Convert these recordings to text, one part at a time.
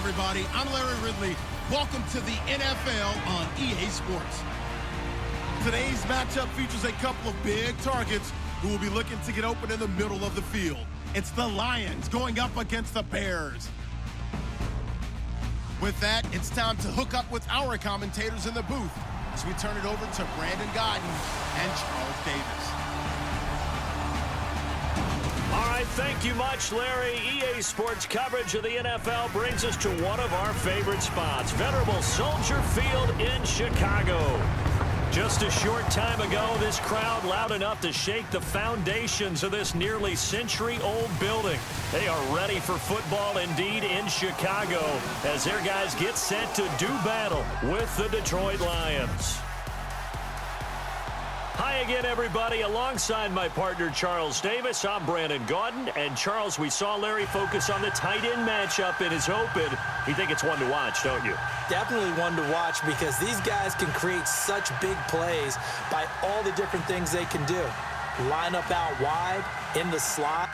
everybody. I'm Larry Ridley. Welcome to the NFL on EA Sports. Today's matchup features a couple of big targets who will be looking to get open in the middle of the field. It's the Lions going up against the Bears. With that, it's time to hook up with our commentators in the booth as we turn it over to Brandon Godden and Charles Davis. All right, thank you much, Larry. EA Sports coverage of the NFL brings us to one of our favorite spots, venerable Soldier Field in Chicago. Just a short time ago, this crowd loud enough to shake the foundations of this nearly century-old building. They are ready for football indeed in Chicago as their guys get set to do battle with the Detroit Lions. Hi again, everybody. Alongside my partner, Charles Davis, I'm Brandon Gaudin. And, Charles, we saw Larry focus on the tight end matchup in his open. You think it's one to watch, don't you? Definitely one to watch because these guys can create such big plays by all the different things they can do. Line up out wide, in the slot.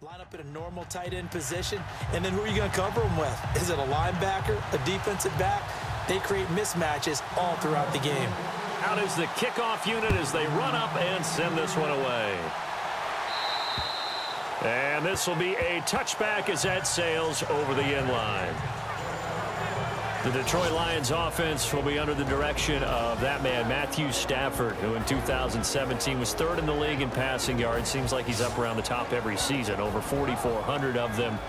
Line up in a normal tight end position, and then who are you going to cover them with? Is it a linebacker, a defensive back? They create mismatches all throughout the game. Out is the kickoff unit as they run up and send this one away. And this will be a touchback as that sails over the end line. The Detroit Lions offense will be under the direction of that man, Matthew Stafford, who in 2017 was third in the league in passing yards. Seems like he's up around the top every season, over 4,400 of them.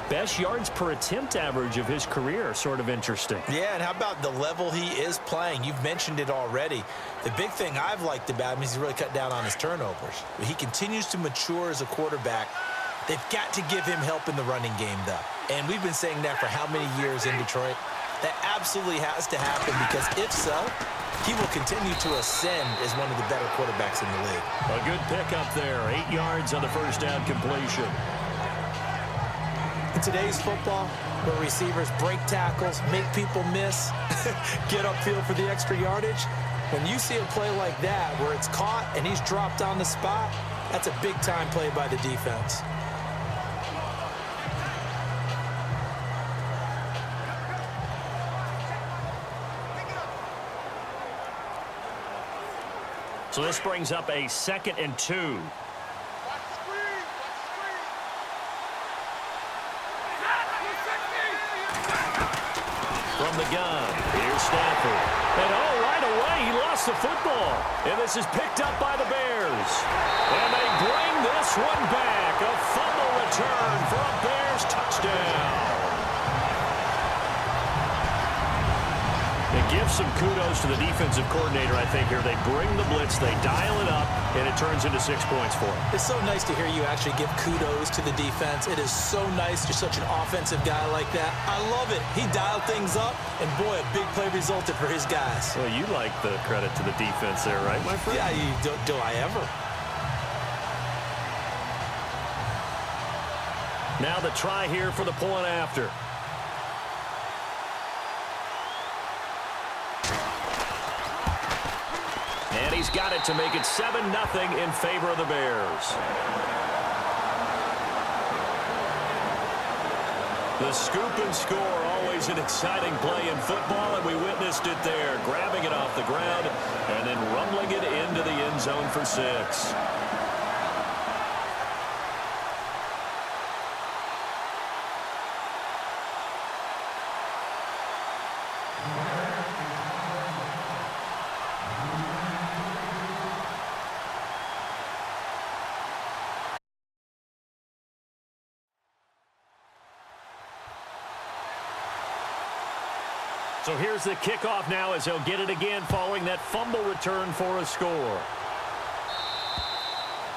Best yards per attempt average of his career, sort of interesting. Yeah, and how about the level he is playing? You've mentioned it already. The big thing I've liked about him is he's really cut down on his turnovers. He continues to mature as a quarterback. They've got to give him help in the running game, though. And we've been saying that for how many years in Detroit? That absolutely has to happen because if so, he will continue to ascend as one of the better quarterbacks in the league. A good pickup there. 8 yards on the first down completion. In today's football, where receivers break tackles, make people miss, get upfield for the extra yardage, when you see a play like that where it's caught and he's dropped on the spot, that's a big-time play by the defense. So this brings up a 2nd and 2. From the gun, here's Stafford. And oh, right away, he lost the football. And this is picked up by the Bears. And they bring this one back. A fumble return for a Bears touchdown. It gives some kudos to the defensive coordinator, I think, here. They bring the blitz, they dial it up, and it turns into 6 points for them. It's so nice to hear you actually give kudos to the defense. It is so nice. You're such an offensive guy like that. I love it. He dialed things up, and boy, a big play resulted for his guys. Well, you like the credit to the defense there, right, my friend? Yeah, do I ever? Now the try here for the point after. And he's got it to make it 7-0 in favor of the Bears. The scoop and score, always an exciting play in football, and we witnessed it there, grabbing it off the ground and then rumbling it into the end zone for 6. So here's the kickoff now as he'll get it again following that fumble return for a score.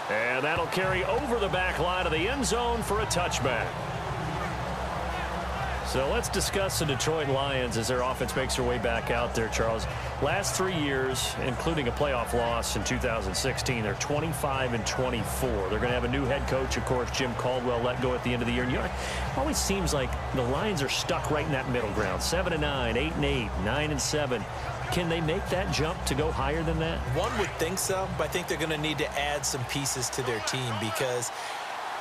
And that'll carry over the back line of the end zone for a touchback. So let's discuss the Detroit Lions as their offense makes their way back out there, Charles. Last 3 years, including a playoff loss in 2016, they're 25-24. They're going to have a new head coach, of course, Jim Caldwell, let go at the end of the year. And, it always seems like the Lions are stuck right in that middle ground. 7-9, 8-8, 9-7. Can they make that jump to go higher than that? One would think so, but I think they're going to need to add some pieces to their team because,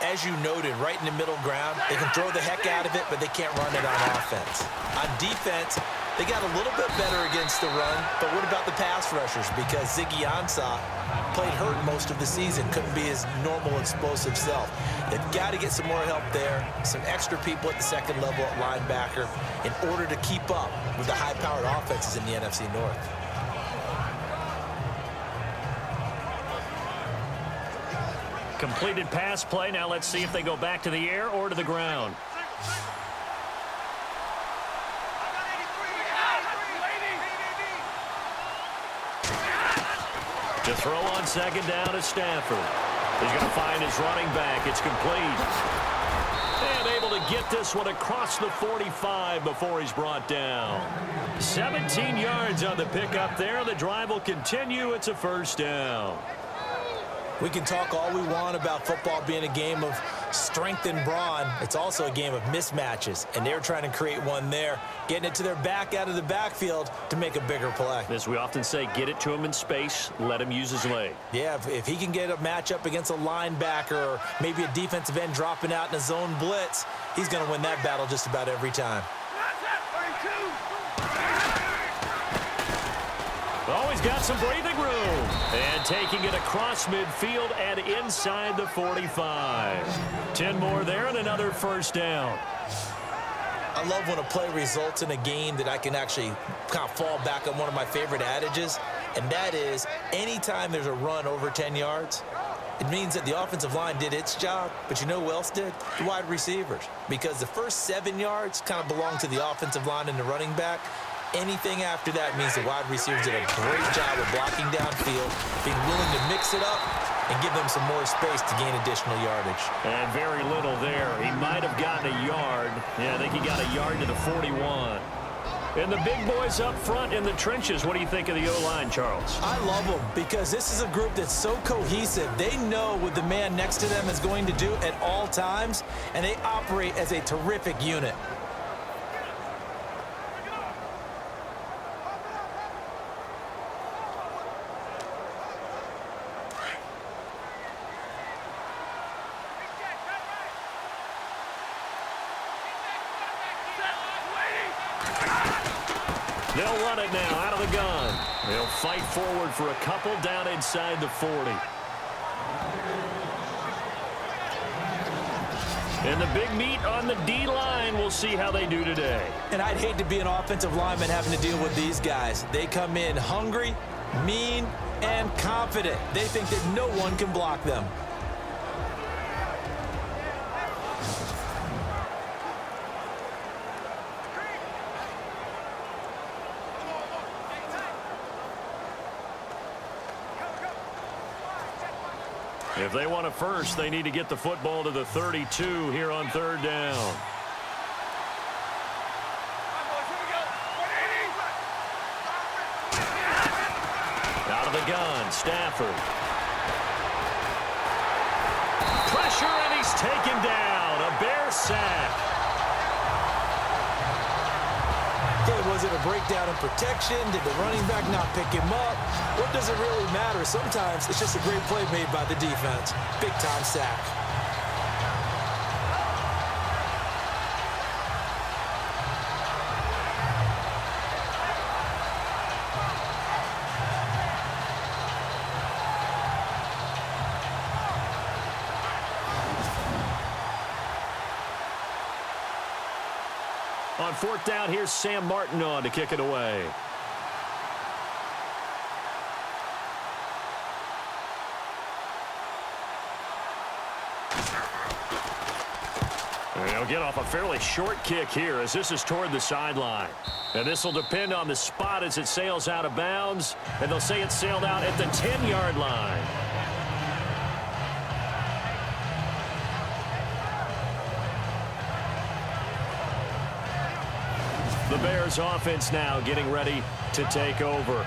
as you noted, right in the middle ground, they can throw the heck out of it, but they can't run it on offense. On defense, they got a little bit better against the run, but what about the pass rushers? Because Ziggy Ansah played hurt most of the season, couldn't be his normal explosive self. They've got to get some more help there, some extra people at the second level at linebacker in order to keep up with the high-powered offenses in the NFC North. Completed pass play. Now let's see if they go back to the air or to the ground. To throw on second down is Stafford. He's going to find his running back. It's complete. And able to get this one across the 45 before he's brought down. 17 yards on the pickup there. The drive will continue. It's a first down. We can talk all we want about football being a game of strength and brawn. It's also a game of mismatches, and they're trying to create one there, getting it to their back out of the backfield to make a bigger play. As we often say, get it to him in space, let him use his leg. Yeah, if he can get a matchup against a linebacker or maybe a defensive end dropping out in a zone blitz, he's going to win that battle just about every time. Always got some breathing room. And taking it across midfield and inside the 45. 10 more there and another first down. I love when a play results in a game that I can actually kind of fall back on one of my favorite adages, and that is anytime there's a run over 10 yards, it means that the offensive line did its job, but you know who else did? The wide receivers. Because the first 7 yards kind of belong to the offensive line and the running back. Anything after that means the wide receivers did a great job of blocking downfield, being willing to mix it up, and give them some more space to gain additional yardage. And very little there. He might have gotten a yard. Yeah, I think he got a yard to the 41. And the big boys up front in the trenches, what do you think of the O-line, Charles? I love them because this is a group that's so cohesive. They know what the man next to them is going to do at all times, and they operate as a terrific unit. They'll run it now out of the gun. They'll fight forward for a couple down inside the 40. And the big meat on the D-line. We'll see how they do today. And I'd hate to be an offensive lineman having to deal with these guys. They come in hungry, mean, and confident. They think that no one can block them. If they want a first, they need to get the football to the 32 here on third down. Out of the gun, Stafford. Pressure, and he's taken down. A Bear sack. Okay, was it a breakdown in protection? Did the running back not pick him up? What does it really matter? Sometimes it's just a great play made by the defense. Big-time sack. On fourth down, here's Sam Martin on to kick it away. And he'll get off a fairly short kick here as this is toward the sideline. And this will depend on the spot as it sails out of bounds. And they'll say it sailed out at the 10-yard line. The Bears offense now getting ready to take over.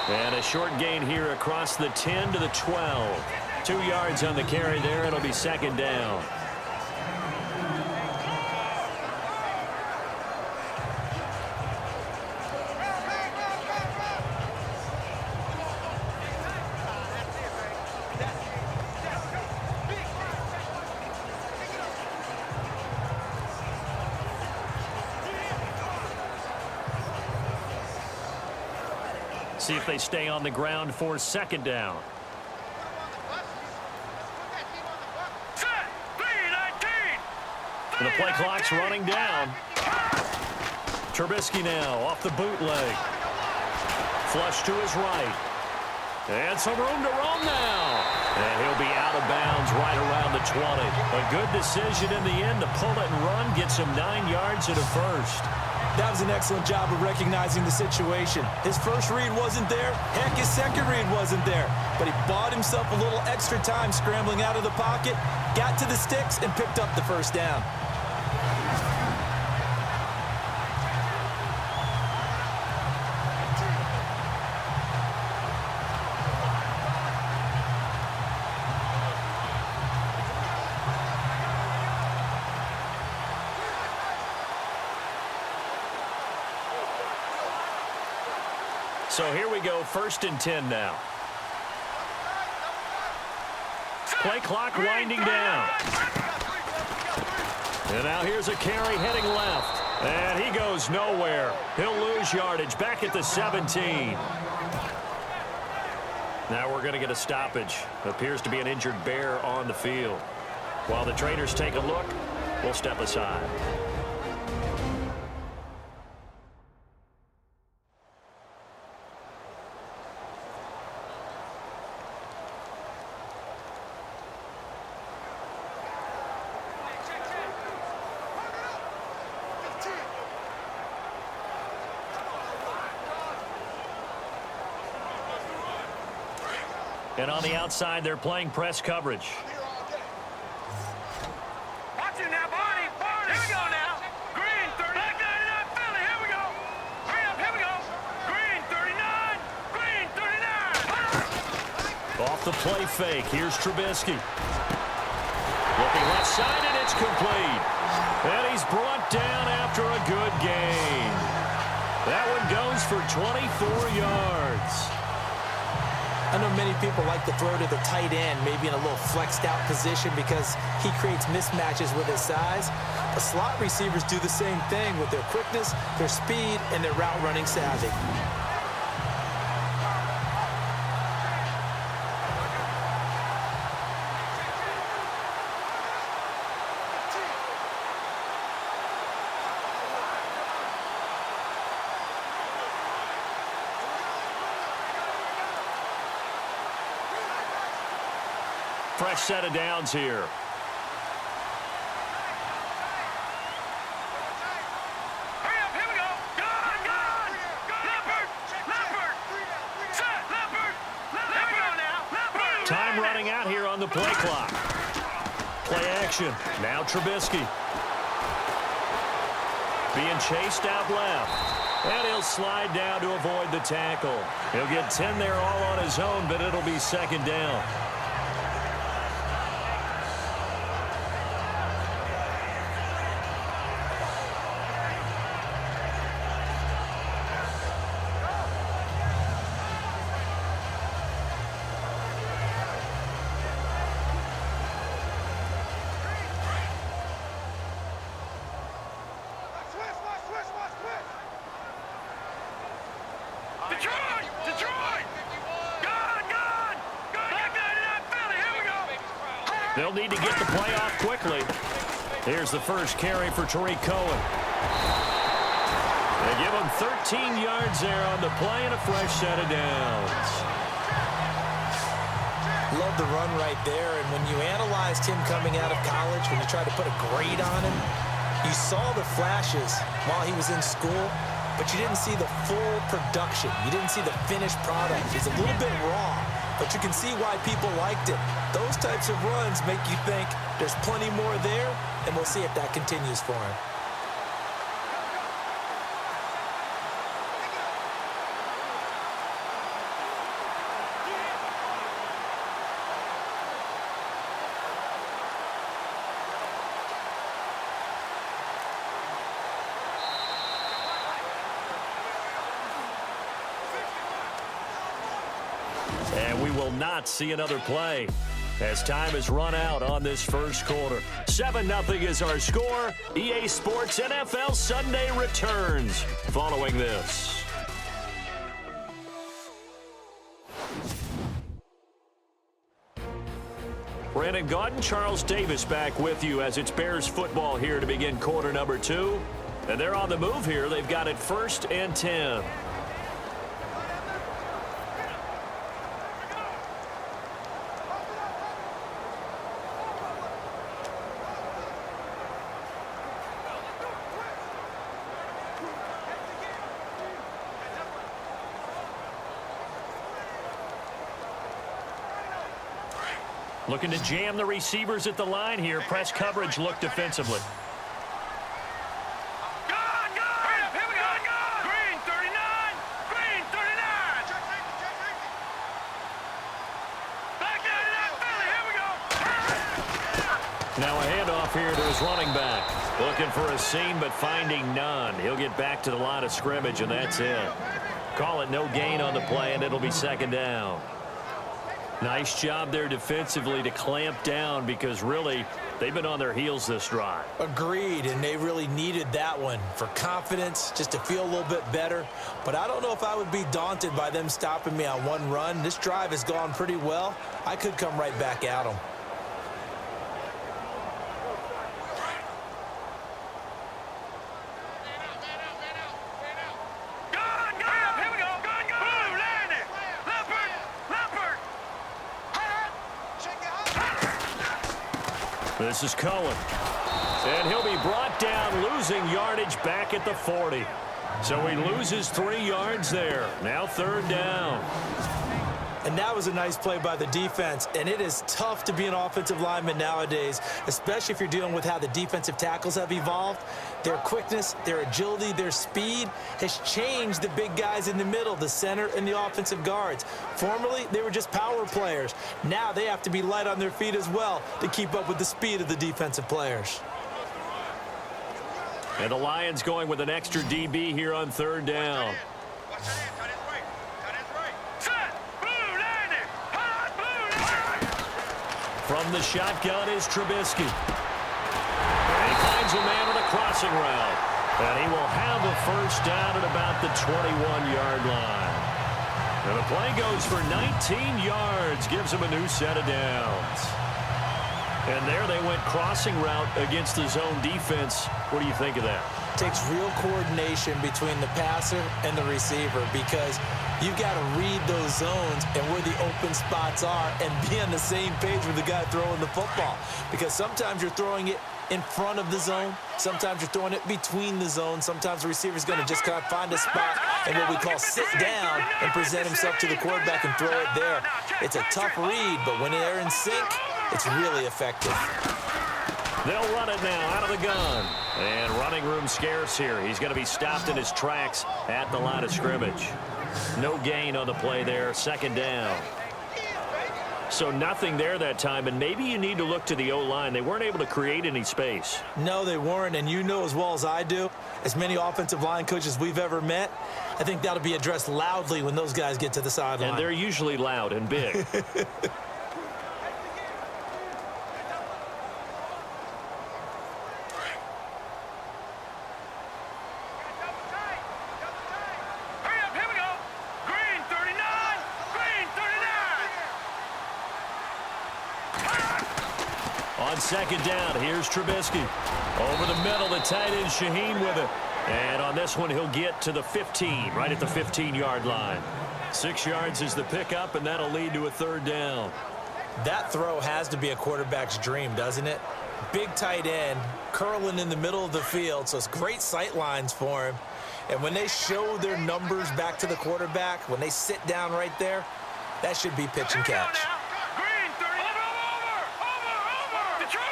And a short gain here across the 10 to the 12. 2 yards on the carry there. It'll be second down. See if they stay on the ground for second down. And the play clock's running down. Trubisky now off the bootleg. Flush to his right. And some room to roam now. And he'll be out of bounds right around the 20. A good decision in the end to pull it and run. Gets him 9 yards at a first. That was an excellent job of recognizing the situation. His first read wasn't there. Heck, his second read wasn't there. But he bought himself a little extra time scrambling out of the pocket, got to the sticks, and picked up the first down. So here we go, 1st and 10 now. Play clock winding down. And now here's a carry heading left. And he goes nowhere. He'll lose yardage back at the 17. Now we're going to get a stoppage. Appears to be an injured Bear on the field. While the traders take a look, we'll step aside. And on the outside, they're playing press coverage. Watch it now, Barney. Here we go now. Green, 39, Philly. Here we go. Hurry up, here we go. Green, 39. Green, 39. Off the play fake. Here's Trubisky. Looking left side, and it's complete. And he's brought down after a good gain. That one goes for 24 yards. I know many people like to throw to the tight end, maybe in a little flexed out position because he creates mismatches with his size. The slot receivers do the same thing with their quickness, their speed, and their route running savvy. Fresh set of downs here. Hurry up, here we go. Gone. Leopard. Set, Leopard. There we go now. Time running out here on the play clock. Play action. Now Trubisky. Being chased out left. And he'll slide down to avoid the tackle. He'll get 10 there all on his own, but it'll be second down. Detroit! Detroit! Gone! Gone! Back 99 Philly. Here we go. They'll need to get the play off quickly. Here's the first carry for Tariq Cohen. They give him 13 yards there on the play and a fresh set of downs. Love the run right there, and when you analyzed him coming out of college, when you tried to put a grade on him, you saw the flashes while he was in school, but you didn't see the full production. You didn't see the finished product. It's a little bit raw, but you can see why people liked it. Those types of runs make you think there's plenty more there, and we'll see if that continues for him. And we will not see another play as time has run out on this first quarter. 7-0 is our score. EA Sports NFL Sunday returns following this. Brandon Gaudin, Charles Davis back with you as it's Bears football here to begin quarter number 2. And they're on the move here. They've got it 1st and 10. Looking to jam the receivers at the line here. Press coverage look defensively. Gone! Gone! Here we go! Green 39! Green 39! Back 99 Philly. Here we go. Now a handoff here to his running back. Looking for a seam, but finding none. He'll get back to the line of scrimmage, and that's it. Call it no gain on the play, and it'll be 2nd down. Nice job there defensively to clamp down because really they've been on their heels this drive. Agreed, and they really needed that one for confidence, just to feel a little bit better. But I don't know if I would be daunted by them stopping me on one run. This drive has gone pretty well. I could come right back at them. This is Cohen. And he'll be brought down, losing yardage back at the 40. So he loses 3 yards there. Now 3rd down. And that was a nice play by the defense. And it is tough to be an offensive lineman nowadays, especially if you're dealing with how the defensive tackles have evolved. Their quickness, their agility, their speed has changed the big guys in the middle, the center and the offensive guards. Formerly, they were just power players. Now they have to be light on their feet as well to keep up with the speed of the defensive players. And the Lions going with an extra DB here on 3rd down. From the shotgun is Trubisky. And he finds a man on a crossing route. And he will have a 1st down at about the 21-yard line. And the play goes for 19 yards, gives him a new set of downs. And there they went crossing route against the zone defense. What do you think of that? Takes real coordination between the passer and the receiver because you've got to read those zones and where the open spots are and be on the same page with the guy throwing the football. Because sometimes you're throwing it in front of the zone. Sometimes you're throwing it between the zones. Sometimes the receiver's going to just kind of find a spot and what we call sit down and present himself to the quarterback and throw it there. It's a tough read, but when they're in sync, it's really effective. They'll run it now out of the gun. And running room scarce here. He's going to be stopped in his tracks at the line of scrimmage. No gain on the play there. 2nd down. So nothing there that time, and maybe you need to look to the O-line. They weren't able to create any space. No, they weren't, and you know as well as I do, as many offensive line coaches we've ever met, I think that'll be addressed loudly when those guys get to the sideline. And they're usually loud and big. Hurry up, here we go. Green On second down, here's Trubisky. Over the middle, the tight end Shaheen with it. And on this one, he'll get to the 15, right at the 15-yard line. 6 yards is the pickup, and that'll lead to a third down. That throw has to be a quarterback's dream, doesn't it? Big tight end, curling in the middle of the field, so it's great sight lines for him. And when they show their numbers back to the quarterback, when they sit down right there, that should be pitch and catch. Green, 30. Over. Detroit.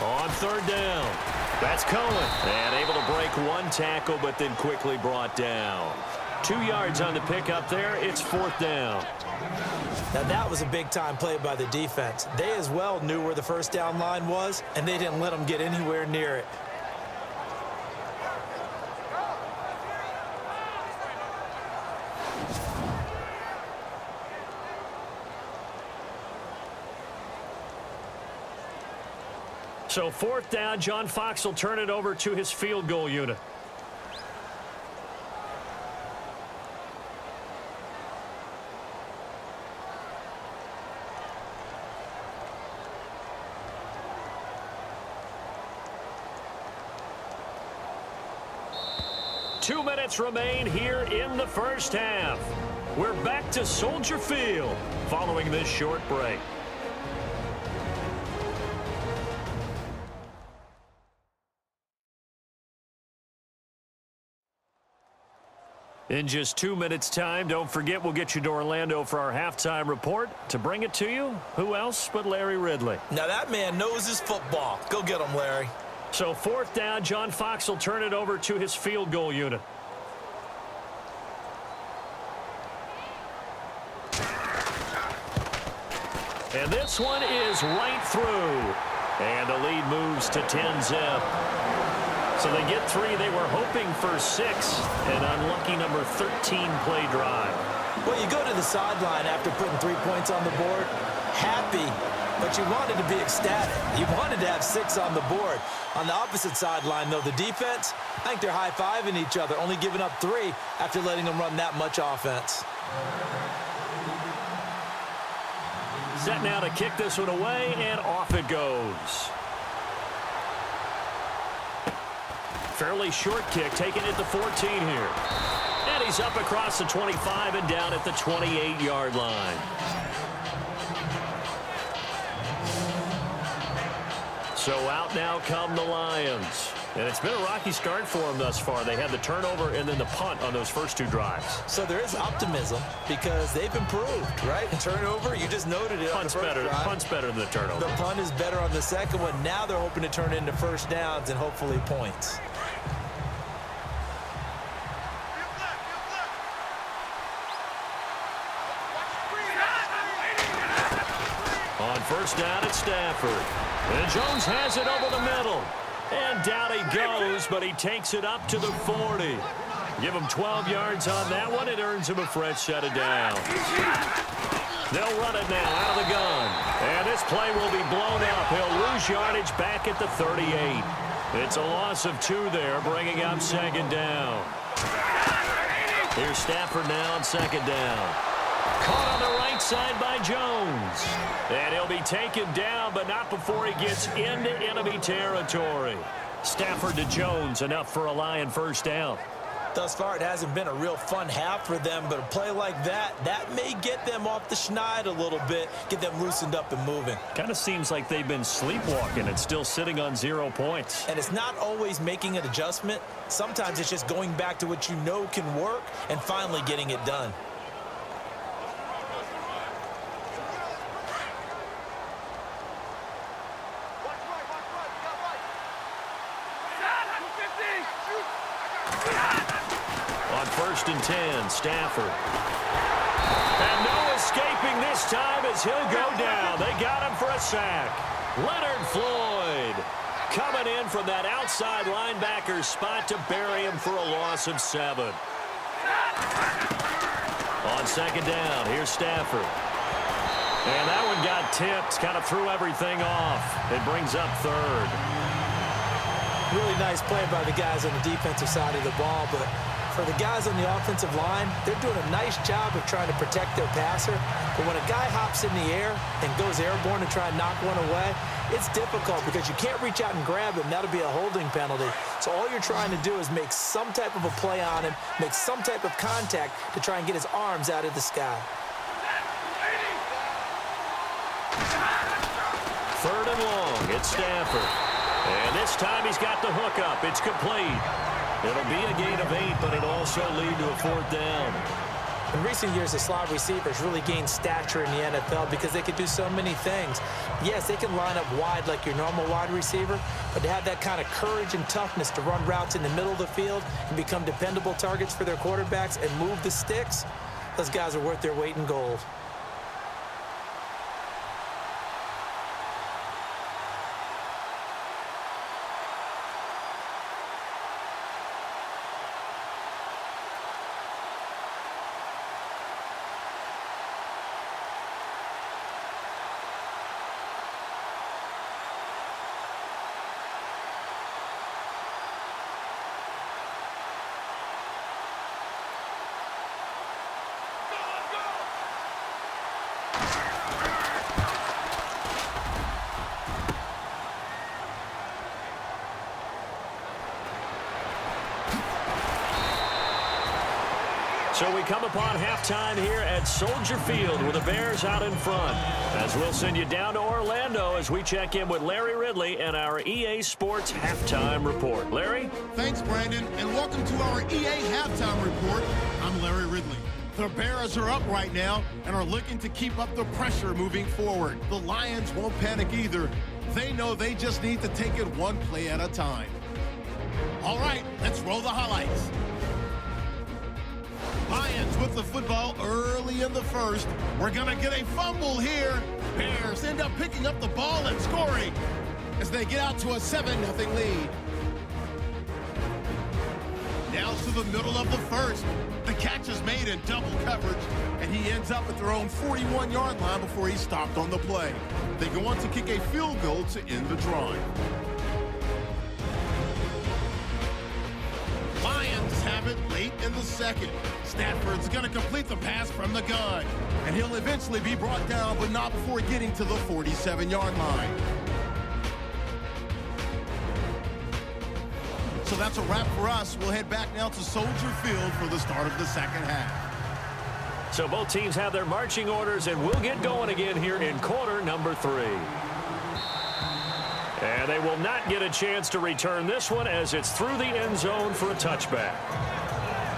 On third down, that's Cohen. And able to break one tackle, but then quickly brought down. 2 yards on the pickup there. It's fourth down. Now, that was a big-time play by the defense. They as well knew where the first down line was, and they didn't let them get anywhere near it. So fourth down, John Fox will turn it over to his field goal unit. Two minutes remain here in the first half. We're back to Soldier Field following this short break. In just 2 minutes' time, don't forget we'll get you to Orlando for our halftime report. To bring it to you, who else but Larry Ridley? Now that man knows his football. Go get him, Larry. So fourth down, John Fox will turn it over to his field goal unit. And this one is right through. And the lead moves to 10-zip. So they get 3. They were hoping for 6. An unlucky number 13 play drive. Well, you go to the sideline after putting 3 points on the board, happy, but you wanted to be ecstatic. You wanted to have 6 on the board. On the opposite sideline, though, the defense, I think they're high-fiving each other, only giving up 3 after letting them run that much offense. Set now to kick this one away, and off it goes. Fairly short kick, taken at the 14 here. And he's up across the 25 and down at the 28-yard line. So out now come the Lions. And it's been a rocky start for them thus far. They had the turnover and then the punt on those first 2 drives. So there is optimism because they've improved, right? And turnover, you just noted it. Punt's better than the turnover. The punt is better on the second one. Now they're hoping to turn it into first downs and hopefully points. On first down, it's Stafford. And Jones has it over the middle. And down he goes, but he takes it up to the 40. Give him 12 yards on that one. It earns him a fresh set of downs. They'll run it now out of the gun. And this play will be blown up. He'll lose yardage back at the 38. It's a loss of 2 there, bringing up second down. Here's Stafford now on second down. Caught on the right side by Jones. And he'll be taken down, but not before he gets into enemy territory. Stafford to Jones, enough for a Lion first down. Thus far, it hasn't been a real fun half for them, but a play like that may get them off the schneid a little bit, get them loosened up and moving. Kind of seems like they've been sleepwalking and still sitting on 0 points. And it's not always making an adjustment. Sometimes it's just going back to what you know can work and finally getting it done. First and 10, Stafford. And no escaping this time as he'll go down. They got him for a sack. Leonard Floyd coming in from that outside linebacker spot to bury him for a loss of 7. On second down, here's Stafford. And that one got tipped, kind of threw everything off. It brings up third. Really nice play by the guys on the defensive side of the ball, but For the guys on the offensive line, they're doing a nice job of trying to protect their passer. But when a guy hops in the air and goes airborne to try and knock one away, it's difficult because you can't reach out and grab him. That'll be a holding penalty. So all you're trying to do is make some type of a play on him, make some type of contact to try and get his arms out of the sky. 3rd and long. It's Stafford. And this time he's got the hook up. It's complete. It'll be a gain of 8, but it'll also lead to a 4th down. In recent years, the slot receivers really gained stature in the NFL because they could do so many things. Yes, they can line up wide like your normal wide receiver, but to have that kind of courage and toughness to run routes in the middle of the field and become dependable targets for their quarterbacks and move the sticks, those guys are worth their weight in gold. So we come upon halftime here at Soldier Field with the Bears out in front. As we'll send you down to Orlando as we check in with Larry Ridley and our EA Sports Halftime Report. Larry? Thanks, Brandon, and welcome to our EA Halftime Report. I'm Larry Ridley. The Bears are up right now and are looking to keep up the pressure moving forward. The Lions won't panic either. They know they just need to take it one play at a time. All right, let's roll the highlights. Lions with the football early in the first. We're going to get a fumble here. Bears end up picking up the ball and scoring as they get out to a 7-0 lead. Now to the middle of the first. The catch is made in double coverage, and he ends up at their own 41-yard line before he's stopped on the play. They go on to kick a field goal to end the drive. Lions have it late in the second. Stafford's going to complete the pass from the gun, and he'll eventually be brought down, but not before getting to the 47-yard line. So that's a wrap for us. We'll head back now to Soldier Field for the start of the second half. So both teams have their marching orders, and we'll get going again here in quarter number 3. And they will not get a chance to return this one as it's through the end zone for a touchback.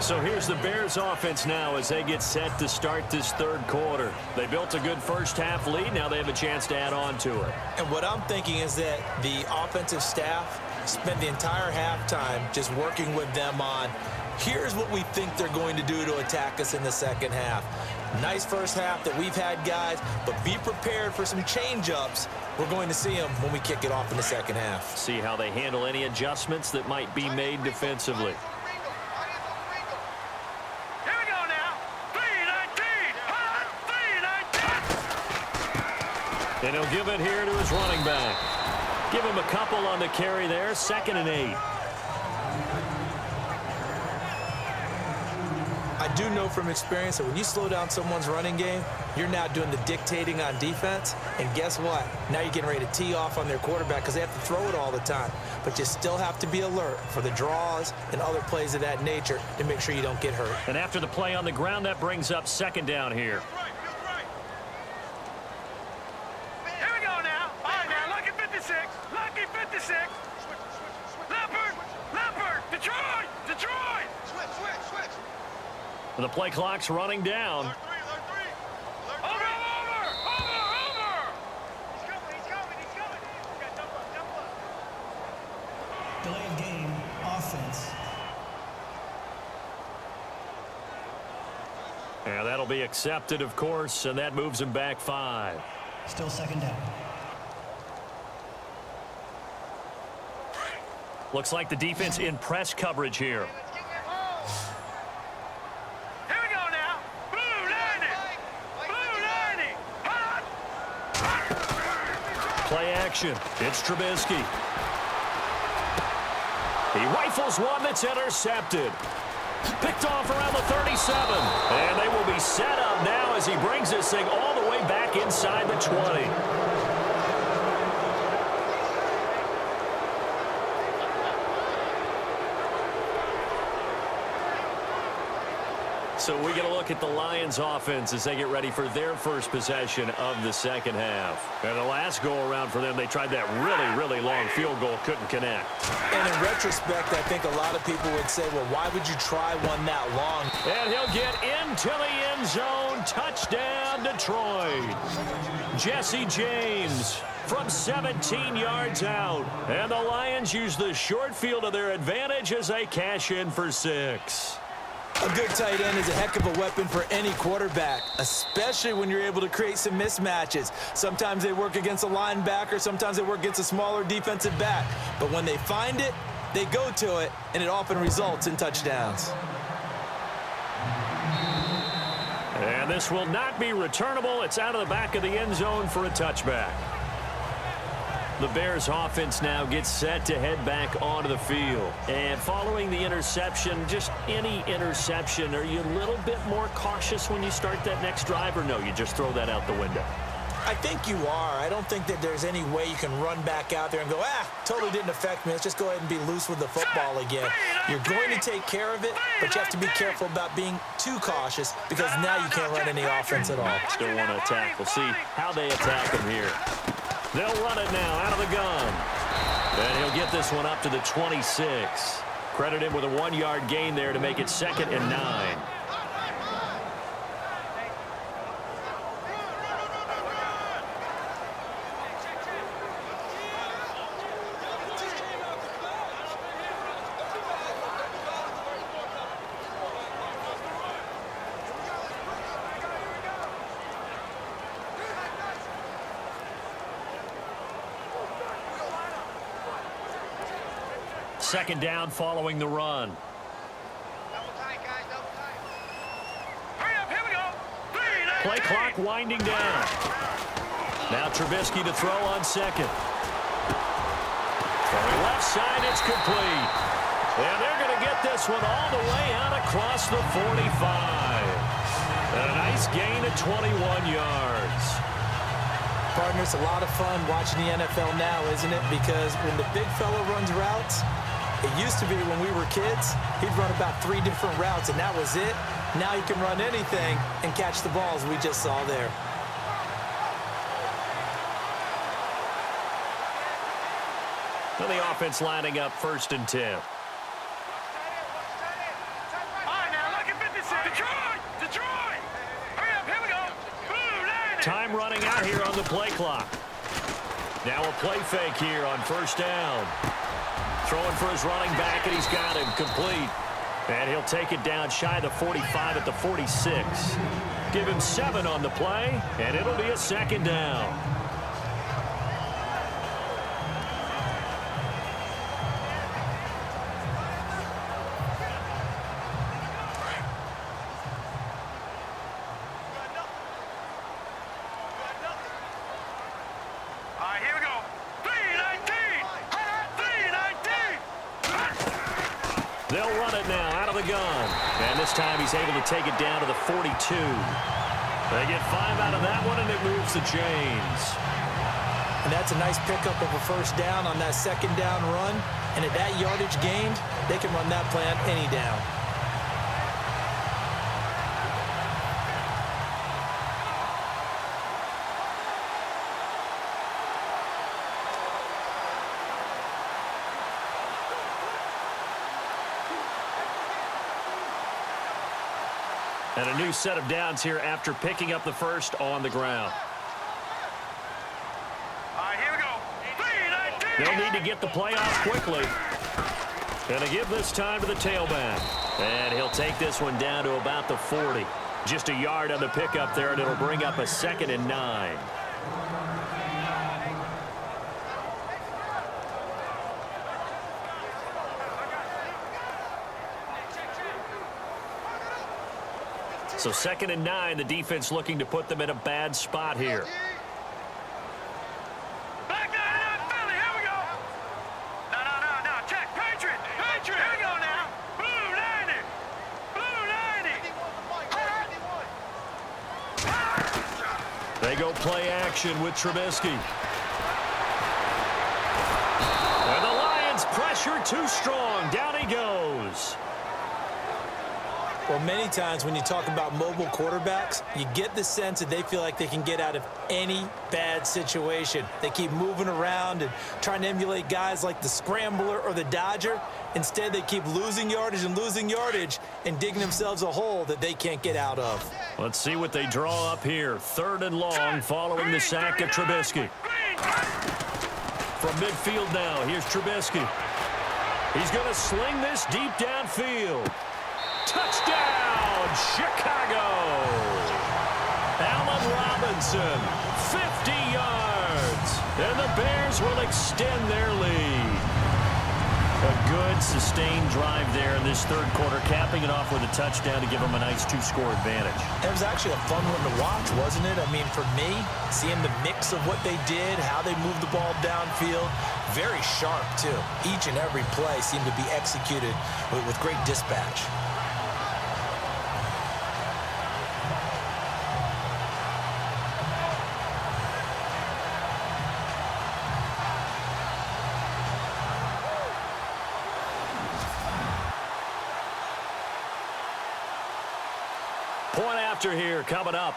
So here's the Bears offense now as they get set to start this third quarter. They built a good first half lead. Now they have a chance to add on to it. And what I'm thinking is that the offensive staff spent the entire halftime just working with them on, here's what we think they're going to do to attack us in the second half. Nice first half that we've had, guys, but be prepared for some change-ups. We're going to see them when we kick it off in the second half. See how they handle any adjustments that might be made defensively. Here we go now. 3-19. Hot 3-19. And he'll give it here to his running back. Give him a couple on the carry there. 2nd and 8. I do know from experience that when you slow down someone's running game, you're now doing the dictating on defense. And guess what? Now you're getting ready to tee off on their quarterback because they have to throw it all the time. But you still have to be alert for the draws and other plays of that nature to make sure you don't get hurt. And after the play on the ground, that brings up 2nd down here. Here we go now. All right, now, lucky 56. Lucky 56. Leopard. Detroit. And the play clock's running down. Over. He's coming. Got jump up. Delay of game, offense. And that'll be accepted, of course, and that moves him back 5. Still 2nd down. Looks like the defense in press coverage here. Here we go now. Blue 90. Hot. Play action. It's Trubisky. He rifles one that's intercepted. Picked off around the 37. And they will be set up now as he brings this thing all the way back inside the 20. So we get a look at the Lions offense as they get ready for their first possession of the second half. And the last go-around for them, they tried that really long field goal, couldn't connect. And in retrospect, I think a lot of people would say, well, why would you try one that long? And he'll get into the end zone. Touchdown, Detroit. Jesse James from 17 yards out. And the Lions use the short field to their advantage as they cash in for 6. A good tight end is a heck of a weapon for any quarterback, especially when you're able to create some mismatches. Sometimes they work against a linebacker, sometimes they work against a smaller defensive back. But when they find it, they go to it, and it often results in touchdowns. And this will not be returnable. It's out of the back of the end zone for a touchback. The Bears offense now gets set to head back onto the field. And following the interception, just any interception, are you a little bit more cautious when you start that next drive, or no, you just throw that out the window? I think you are. I don't think that there's any way you can run back out there and go, totally didn't affect me. Let's just go ahead and be loose with the football again. You're going to take care of it, but you have to be careful about being too cautious because now you can't run any offense at all. Still want to attack. We'll see how they attack him here. They'll run it now out of the gun. And he'll get this one up to the 26. Credit him with a 1-yard gain there to make it 2nd and 9. Second down following the run. Play clock winding down. Now Trubisky to throw on second. Throwing left side, it's complete. And they're going to get this one all the way out across the 45. And a nice gain of 21 yards. Partner, it's a lot of fun watching the NFL now, isn't it? Because when the big fella runs routes, it used to be when we were kids, he'd run about 3 different routes, and that was it. Now he can run anything and catch the balls we just saw there. Well, the offense lining up 1st and 10. All right, now look at 56. Detroit! Hurry up, here we go. Boom, Time running out here on the play clock. Now a play fake here on 1st down. Throwing for his running back, and he's got him complete. And he'll take it down shy of the 45 at the 46. Give him 7 on the play, and it'll be a 2nd down. All right, here we go. 319! 319! They'll run it now out of the gun. And this time he's able to take it down to the 42. They get 5 out of that one, and it moves the chains. And that's a nice pickup of a 1st down on that 2nd down run. And at that yardage gained, they can run that play on any down. And a new set of downs here after picking up the 1st on the ground. All right, here we go. 319! They'll need to get the play off quickly. And they give this time to the tailback. And he'll take this one down to about the 40. Just a yard on the pickup there, and it'll bring up a 2nd and 9. So 2nd and 9, the defense looking to put them in a bad spot here. Back down, Philly, here we go. No, check, Patriot, here we go now. Boom, landed. go play action with Trubisky. And the Lions pressure too strong. Down he goes. Well, many times when you talk about mobile quarterbacks, you get the sense that they feel like they can get out of any bad situation. They keep moving around and trying to emulate guys like the Scrambler or the Dodger. Instead, they keep losing yardage and digging themselves a hole that they can't get out of. Let's see what they draw up here. 3rd and long following the sack of Trubisky. From midfield now, here's Trubisky. He's going to sling this deep downfield. Touchdown, Chicago! Allen Robinson, 50 yards. And the Bears will extend their lead. A good, sustained drive there in this 3rd quarter, capping it off with a touchdown to give them a nice 2-score advantage. It was actually a fun one to watch, wasn't it? I mean, for me, seeing the mix of what they did, how they moved the ball downfield, very sharp, too. Each and every play seemed to be executed with great dispatch. Point after here coming up.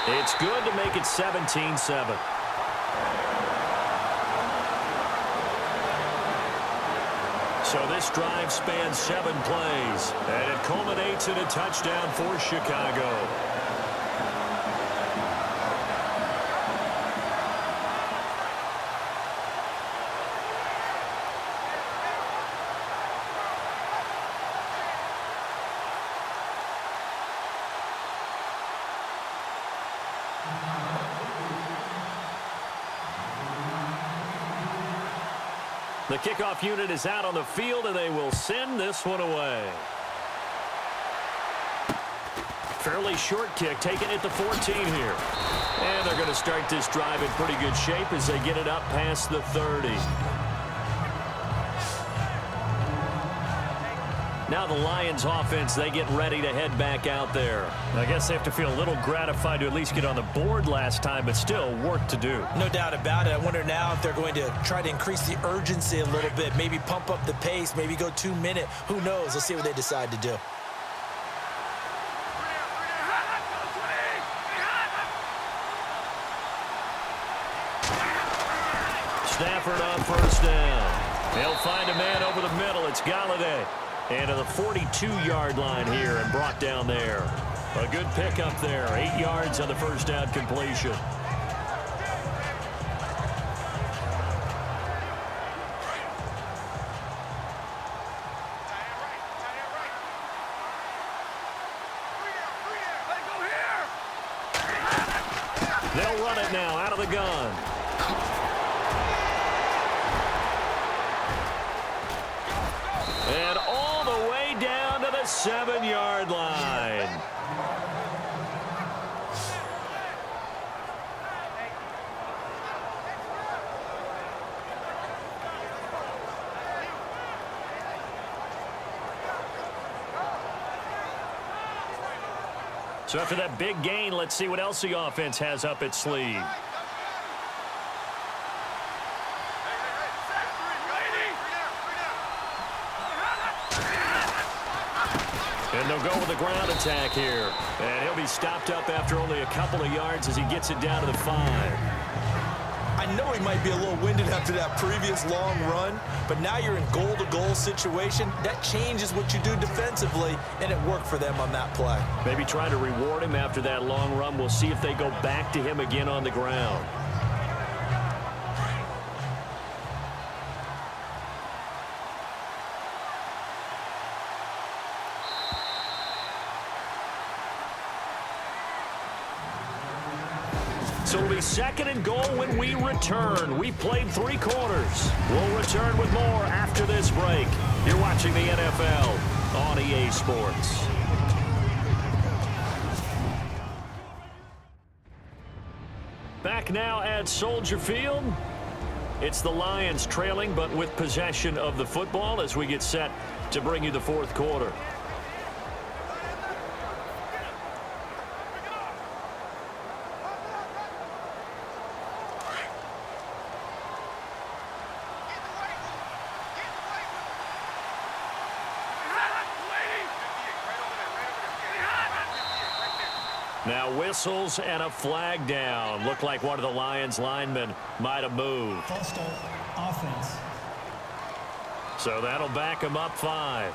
It's good to make it 17-7. So this drive spans 7 plays, and it culminates in a touchdown for Chicago. The kickoff unit is out on the field, and they will send this one away. Fairly short kick, taken at the 14 here. And they're going to start this drive in pretty good shape as they get it up past the 30. Now the Lions offense, they get ready to head back out there. I guess they have to feel a little gratified to at least get on the board last time, but still work to do. No doubt about it. I wonder now if they're going to try to increase the urgency a little bit, maybe pump up the pace, maybe go 2-minute. Who knows? Let's see what they decide to do. Stafford on 1st down. They'll find a man over the middle. It's Galladay. And to the 42-yard line here and brought down there. A good pickup there. 8 yards on the 1st down completion. They'll run it now out of the gun. And all the way down to the 7-yard line. So after that big gain, let's see what else the offense has up its sleeve. And they'll go with the ground attack here. And he'll be stopped up after only a couple of yards as he gets it down to the 5. I know he might be a little winded after that previous long run, but now you're in goal-to-goal situation. That changes what you do defensively, and it worked for them on that play. Maybe try to reward him after that long run. We'll see if they go back to him again on the ground. So it'll be 2nd and goal when we return. We played 3 quarters. We'll return with more after this break. You're watching the NFL on EA Sports. Back now at Soldier Field. It's the Lions trailing, but with possession of the football as we get set to bring you the fourth quarter. Now whistles and a flag down. Looked like one of the Lions linemen might have moved. False start, offense. So that'll back him up 5.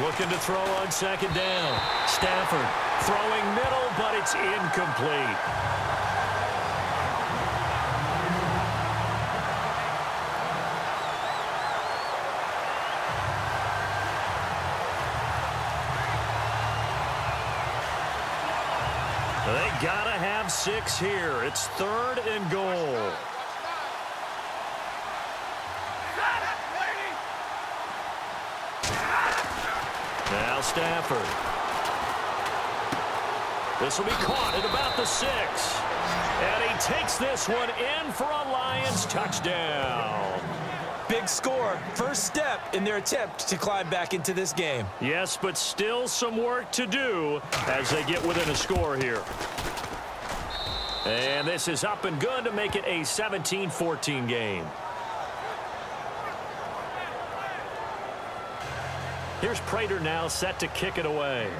Looking to throw on second down. Stafford throwing middle, but it's incomplete. They gotta have 6 here. It's 3rd and goal. Now Stafford. This will be caught at about the 6. And he takes this one in for a Lions touchdown. Big score. First step in their attempt to climb back into this game. Yes, but still some work to do as they get within a score here. And this is up and good to make it a 17-14 game. Here's Prater now set to kick it away.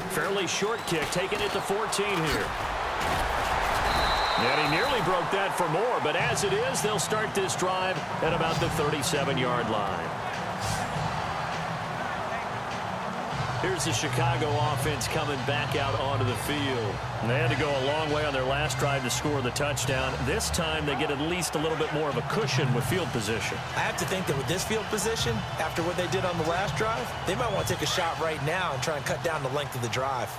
Fairly short kick, taking it to 14 here. And he nearly broke that for more, but as it is, they'll start this drive at about the 37-yard line. Here's the Chicago offense coming back out onto the field. And they had to go a long way on their last drive to score the touchdown. This time they get at least a little bit more of a cushion with field position. I have to think that with this field position, after what they did on the last drive, they might want to take a shot right now and try and cut down the length of the drive.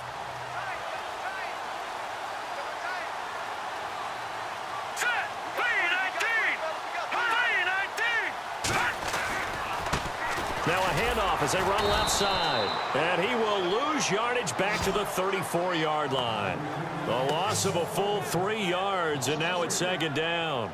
Now a handoff as they run left side. And he will lose yardage back to the 34-yard line. The loss of a full 3 yards, and now it's 2nd down.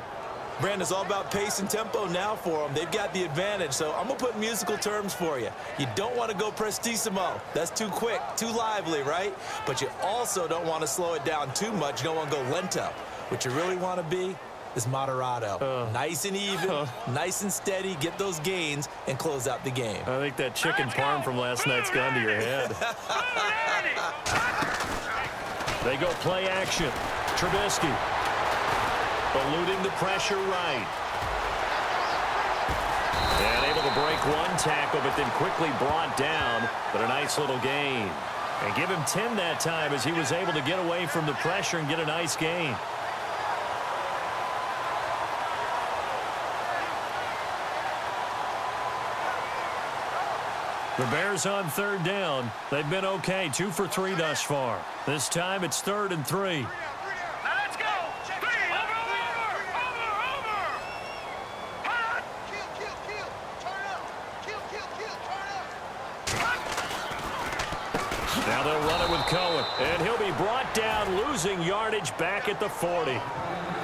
Brandon, it's all about pace and tempo now for them. They've got the advantage, so I'm going to put musical terms for you. You don't want to go prestissimo. That's too quick, too lively, right? But you also don't want to slow it down too much. You don't want to go lento. What you really want to be is moderato. Nice and even, nice and steady, get those gains, and close out the game. I think that chicken parm from last night's gone to your head. They go play action. Trubisky eluding the pressure right. And able to break one tackle, but then quickly brought down, but a nice little gain. And give him 10 that time as he was able to get away from the pressure and get a nice gain. The Bears on 3rd down. They've been okay, 2 for 3 thus far. This time it's 3rd and 3. Now let's go. 3. Over. Hot. Kill. Turn up. Kill. Turn up. Now they'll run it with Cohen. And he'll be brought down, losing yardage back at the 40.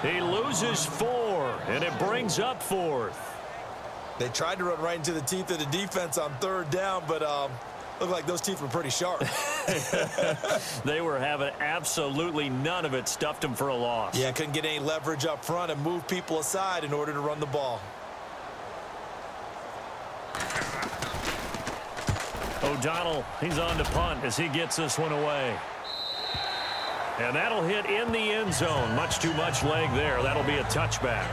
He loses 4, and it brings up 4th. They tried to run right into the teeth of the defense on 3rd down, but looked like those teeth were pretty sharp. They were having absolutely none of it. Stuffed them for a loss. Yeah, couldn't get any leverage up front and move people aside in order to run the ball. O'Donnell, he's on to punt as he gets this one away. And that'll hit in the end zone. Much too much leg there. That'll be a touchback.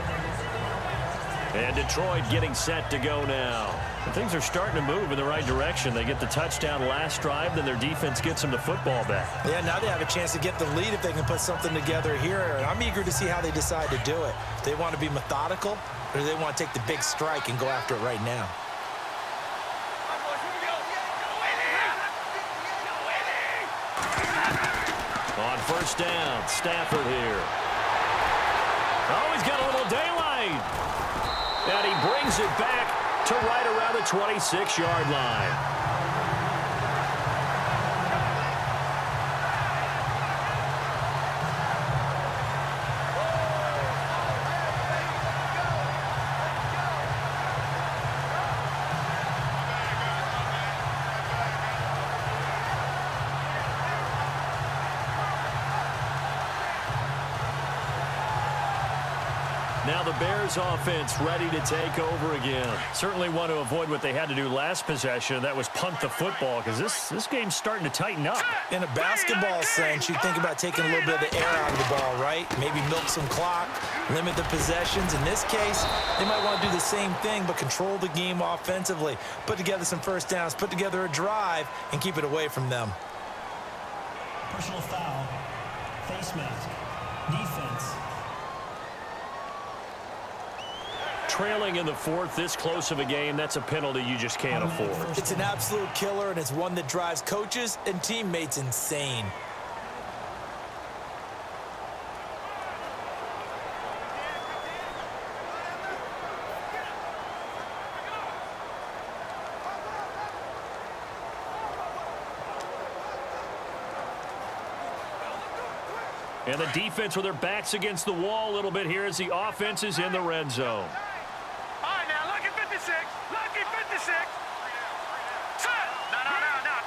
And Detroit getting set to go now. And things are starting to move in the right direction. They get the touchdown last drive, then their defense gets them the football back. Yeah, now they have a chance to get the lead if they can put something together here. And I'm eager to see how they decide to do it. If they want to be methodical, or do they want to take the big strike and go after it right now? first down. Stafford here. Oh, he's got a little daylight. And he brings it back to right around the 26-yard line. Now the Bears offense ready to take over again. Certainly want to avoid what they had to do last possession. That was punt the football, because this game's starting to tighten up. In a basketball sense, you think about taking a little bit of the air out of the ball, right? Maybe milk some clock, limit the possessions. In this case, they might want to do the same thing, but control the game offensively. Put together some first downs, put together a drive, and keep it away from them. Personal foul. Face mask. Defense. Trailing in the fourth, this close of a game, that's a penalty you just can't afford. It's an absolute killer, and it's one that drives coaches and teammates insane. And the defense with their backs against the wall a little bit here as the offense is in the red zone. All right, now, lucky 56. Lucky 56. Set. No.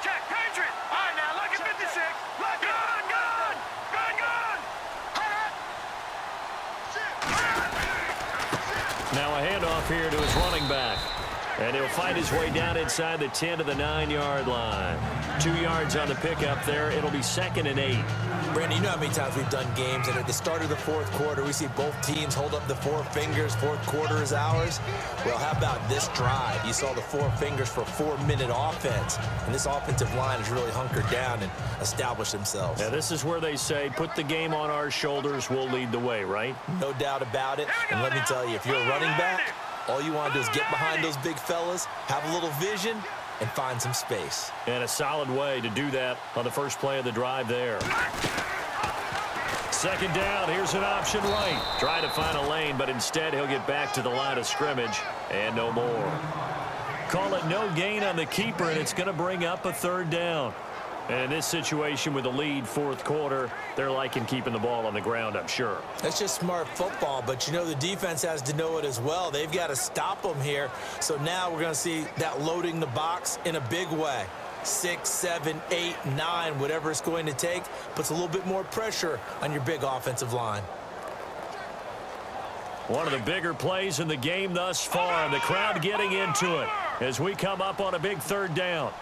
Check. Patriot. All right, now, lucky 56. Lucky. Good. Now a handoff here to his running back. And he'll find his way down inside the 10 to the 9-yard line. 2 yards on the pickup there. It'll be 2nd and 8. Brandon, you know how many times we've done games, and at the start of the fourth quarter, we see both teams hold up the 4 fingers. Fourth quarter is ours. Well, how about this drive? You saw the 4 fingers for a 4-minute offense, and this offensive line has really hunkered down and established themselves. Yeah, this is where they say, put the game on our shoulders, we'll lead the way, right? No doubt about it. And let me tell you, if you're a running back, all you want to do is get behind those big fellas, have a little vision, and find some space. And a solid way to do that on the first play of the drive there. 2nd down, here's an option right. Try to find a lane, but instead he'll get back to the line of scrimmage and no more. Call it no gain on the keeper, and it's going to bring up a 3rd down. And in this situation with the lead, fourth quarter, they're liking keeping the ball on the ground, I'm sure. That's just smart football, but you know the defense has to know it as well. They've got to stop them here. So now we're going to see that loading the box in a big way. 6, 7, 8, 9, whatever it's going to take, puts a little bit more pressure on your big offensive line. One of the bigger plays in the game thus far. The crowd getting into it as we come up on a big 3rd down.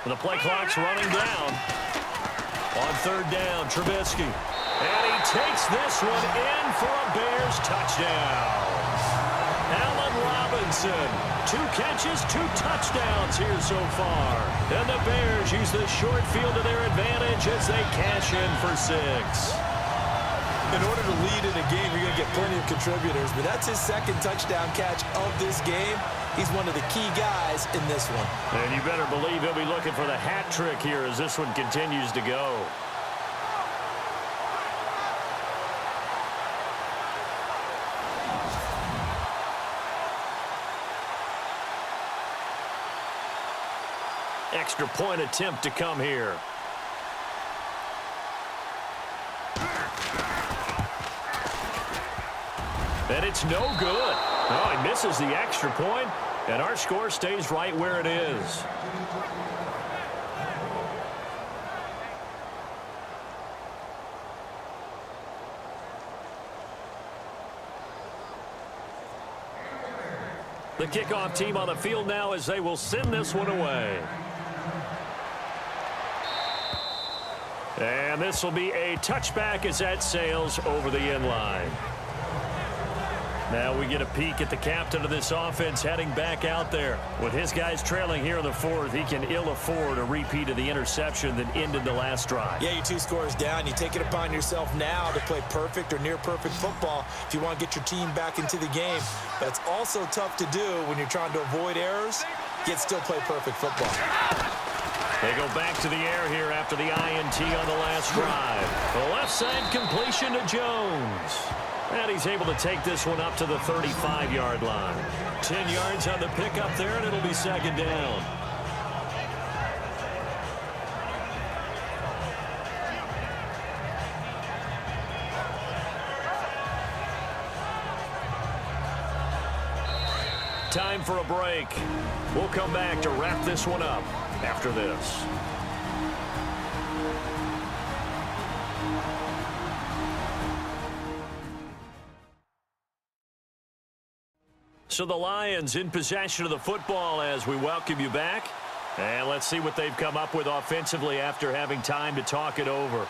The play clock's running down. On 3rd down, Trubisky. And he takes this one in for a Bears touchdown. Allen Robinson, 2 catches, 2 touchdowns here so far. And the Bears use the short field to their advantage as they cash in for 6. In order to lead in a game, you're going to get plenty of contributors, but that's his 2nd touchdown catch of this game. He's one of the key guys in this one. And you better believe he'll be looking for the hat trick here as this one continues to go. Extra point attempt to come here. And it's no good. Oh, he misses the extra point, and our score stays right where it is. The kickoff team on the field now as they will send this one away. And this will be a touchback as that sails over the end line. Now we get a peek at the captain of this offense heading back out there. With his guys trailing here in the fourth, he can ill afford a repeat of the interception that ended the last drive. Yeah, you're 2 scores down. You take it upon yourself now to play perfect or near perfect football if you want to get your team back into the game. But it's also tough to do when you're trying to avoid errors, yet still play perfect football. They go back to the air here after the INT on the last drive. The left side completion to Jones. And he's able to take this one up to the 35-yard line. 10 yards on the pickup there, and it'll be second down. Time for a break. We'll come back to wrap this one up after this. So the Lions in possession of the football as we welcome you back. And let's see what they've come up with offensively after having time to talk it over.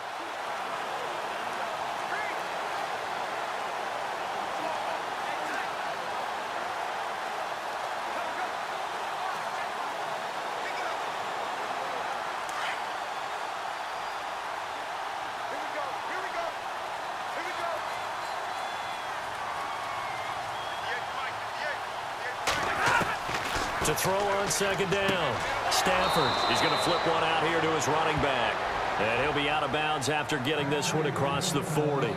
To throw on second down. Stafford is going to flip one out here to his running back. And he'll be out of bounds after getting this one across the 40.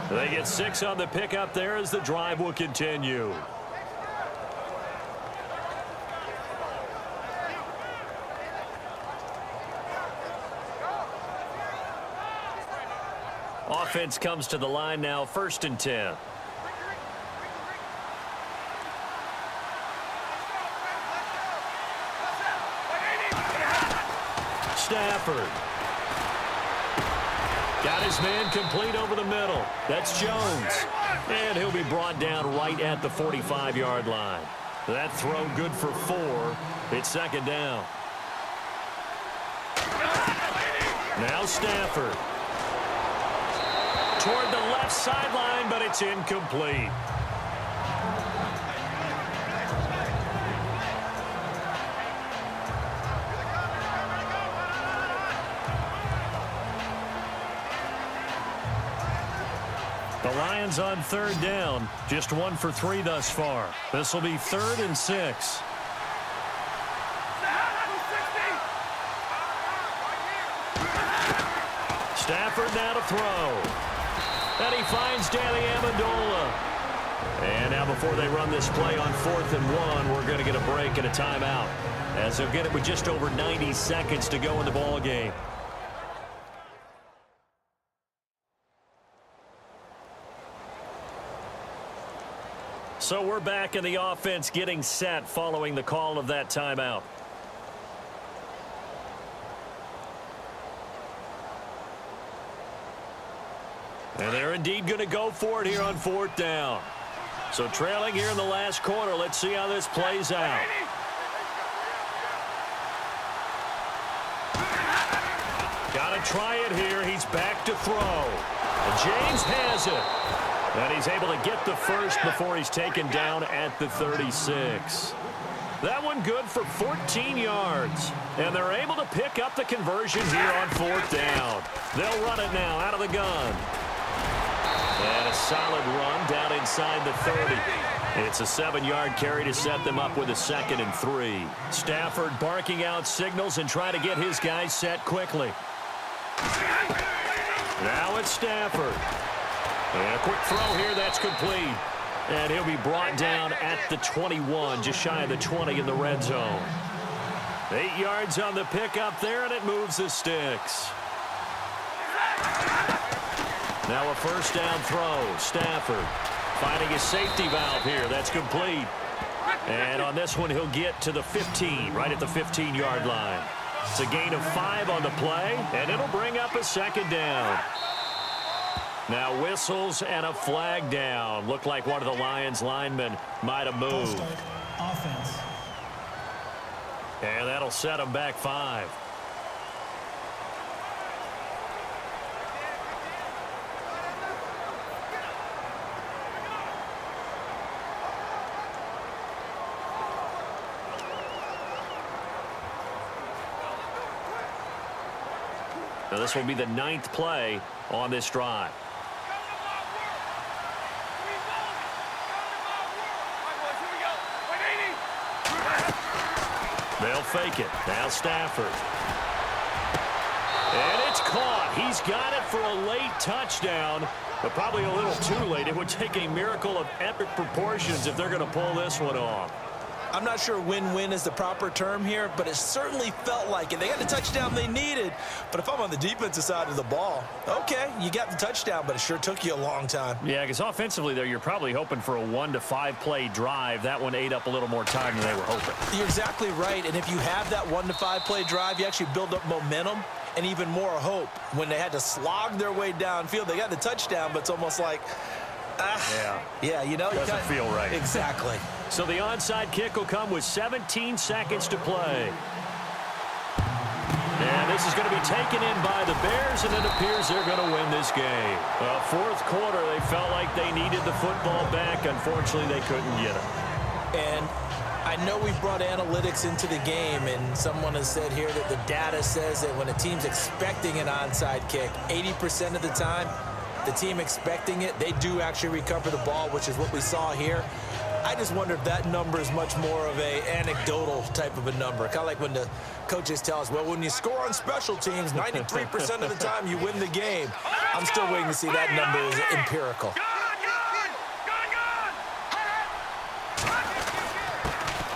They get 6 on the pickup there as the drive will continue. Offense comes to the line now, 1st and 10. Stafford. Got his man complete over the middle. That's Jones. And he'll be brought down right at the 45-yard line. That throw good for 4. It's second down. Now Stafford. Toward the left sideline, but it's incomplete. The Lions on 3rd down. Just 1 for 3 thus far. This will be 3rd and 6. Stafford now to throw. And he finds Danny Amendola. And now before they run this play on 4th and 1, we're going to get a break and a timeout, as they'll get it with just over 90 seconds to go in the ball game. So we're back in the offense getting set following the call of that timeout. And they're indeed going to go for it here on 4th down. So trailing here in the last quarter, let's see how this plays out. Got to try it here. He's back to throw. And James has it. And he's able to get the first before he's taken down at the 36. That one good for 14 yards. And they're able to pick up the conversion here on 4th down. They'll run it now out of the gun. And a solid run down inside the 30. It's a 7-yard carry to set them up with a 2nd and 3. Stafford barking out signals and trying to get his guys set quickly. Now it's Stafford. And a quick throw here, that's complete. And he'll be brought down at the 21, just shy of the 20 in the red zone. 8 yards on the pickup there, and it moves the sticks. Now a 1st down throw. Stafford finding his safety valve here. That's complete. And on this one, he'll get to the 15, right at the 15-yard line. It's a gain of 5 on the play, and it'll bring up a 2nd down. Now whistles and a flag down. Looked like one of the Lions linemen might have moved. Offense. And that'll set them back 5. Now this will be the 9th play on this drive. They'll fake it. Now Stafford. It's caught. He's got it for a late touchdown, but probably a little too late. It would take a miracle of epic proportions if they're going to pull this one off. I'm not sure win-win is the proper term here, but it certainly felt like it. They got the touchdown they needed, but if I'm on the defensive side of the ball, okay, you got the touchdown, but it sure took you a long time. Yeah, because offensively there, you're probably hoping for a 1 to 5 play drive. That one ate up a little more time than they were hoping. You're exactly right, and if you have that 1 to 5 play drive, you actually build up momentum and even more hope. When they had to slog their way downfield, they got the touchdown, but it's almost like, yeah, you know, doesn't feel right. Exactly. So the onside kick will come with 17 seconds to play. And this is going to be taken in by the Bears, and it appears they're going to win this game. Fourth quarter, they felt like they needed the football back. Unfortunately, they couldn't get it. And I know we brought analytics into the game, and someone has said here that the data says that when a team's expecting an onside kick, 80% of the time, the team expecting it, they do actually recover the ball, which is what we saw here. I just wonder if that number is much more of a anecdotal type of a number. Kind of like when the coaches tell us, well, when you score on special teams, 93% of the time you win the game. I'm still waiting to see that number is empirical.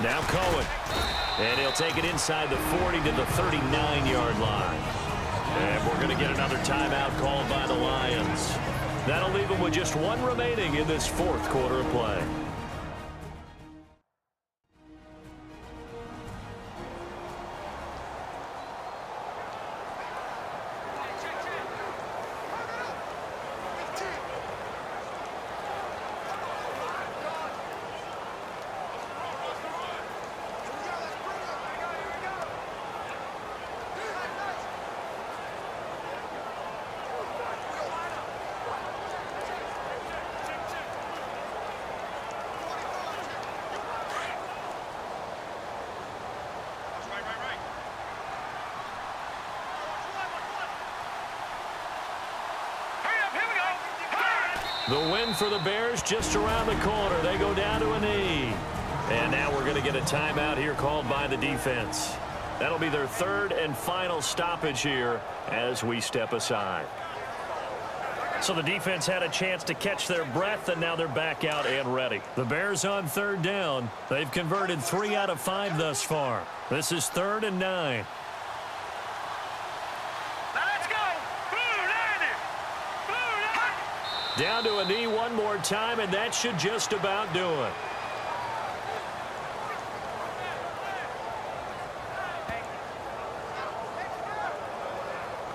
Now Cohen. And he'll take it inside the 40 to the 39-yard line. And we're going to get another timeout called by the Lions. That'll leave them with just one remaining in this fourth quarter of play. The win for the Bears just around the corner. They go down to a knee. And now we're going to get a timeout here called by the defense. That'll be their third and final stoppage here as we step aside. So the defense had a chance to catch their breath, and now they're back out and ready. The Bears on third down. They've converted 3 out of 5 thus far. This is 3rd and 9. Down to a knee one more time, and that should just about do it.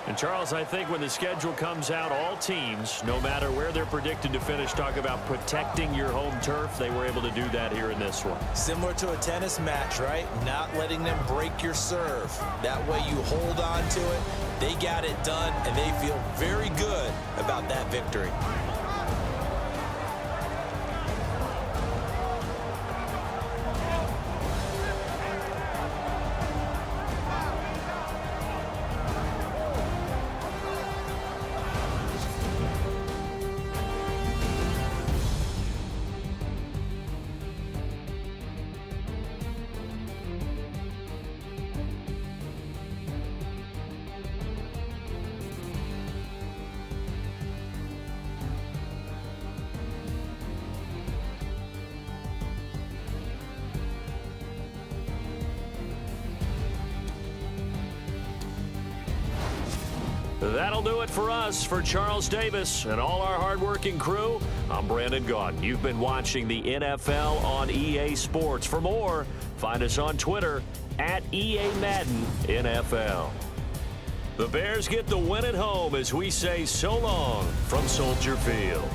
And, Charles, I think when the schedule comes out, all teams, no matter where they're predicted to finish, talk about protecting your home turf. They were able to do that here in this one. Similar to a tennis match, right? Not letting them break your serve. That way you hold on to it. They got it done, and they feel very good about that victory. That'll do it for us. For Charles Davis and all our hardworking crew, I'm Brandon Gaudin. You've been watching the NFL on EA Sports. For more, find us on Twitter at EA Madden NFL. The Bears get the win at home as we say so long from Soldier Field.